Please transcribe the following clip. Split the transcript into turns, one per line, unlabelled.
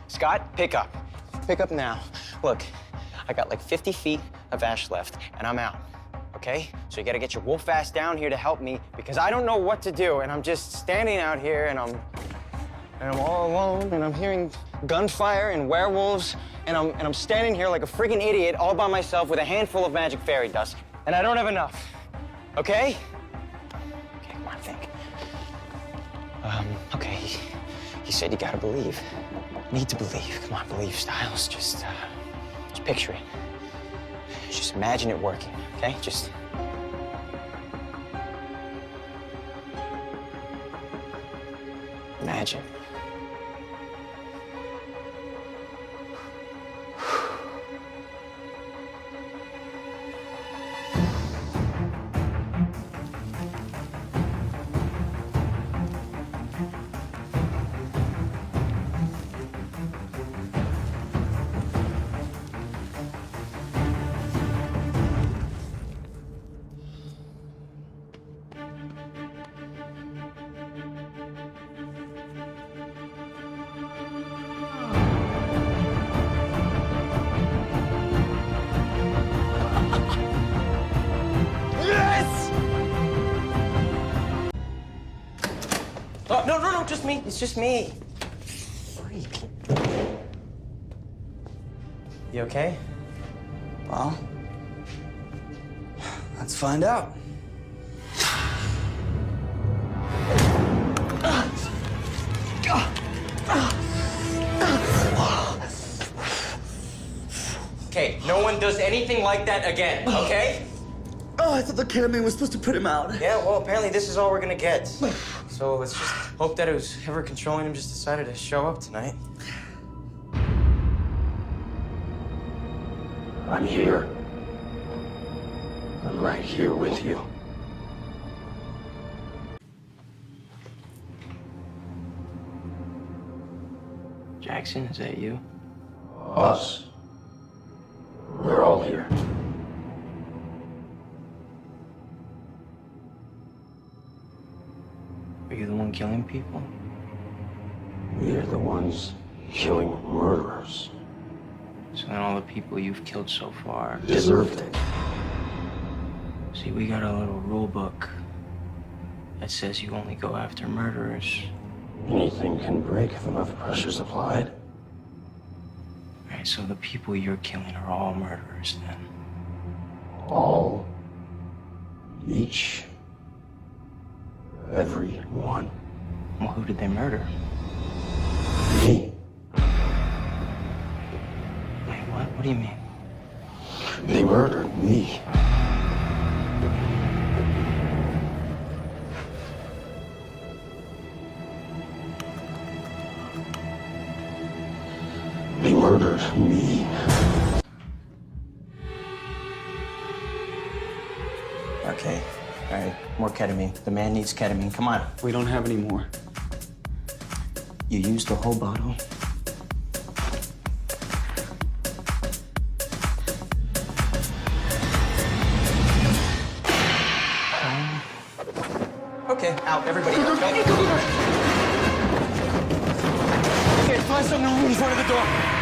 Scott, pick up. Pick up now. Look, I got like 50 feet of ash left, and I'm out, okay? So you gotta get your wolf ass down here to help me, because I don't know what to do, and I'm just standing out here, and I'm all alone, and I'm hearing gunfire and werewolves, and I'm standing here like a friggin' idiot all by myself with a handful of magic fairy dust, and I don't have enough, okay? Okay, come on, think. Okay, he said you gotta believe. Need to believe. Come on, believe, Styles. Just picture it. Just imagine it working, okay? Just... imagine. Oh, no, just me. It's just me. Freak. You okay?
Well, let's find out.
Okay, no one does anything like that again, okay?
Oh, I thought the ketamine was supposed to put him out.
Yeah, well, apparently this is all we're gonna get. So let's just hope that whoever controlling him just decided to show up tonight.
I'm here. I'm right here with you.
Jackson, is that you?
Us. We're all here.
Are you the one killing people?
We're the ones killing murderers.
So then all the people you've killed so far...
Deserved it.
See, we got a little rule book that says you only go after murderers.
Anything can break if enough pressure's applied.
Right, so the people you're killing are all murderers then?
All. Each. Every one.
Well, who did they murder?
Me.
Wait, what? What do you mean?
They murdered me. They murdered me.
Okay. All right, more ketamine. The man needs ketamine. Come on.
We don't have any more.
You used the whole bottle? Okay, out, everybody. Go. Okay, find some room in front of the door.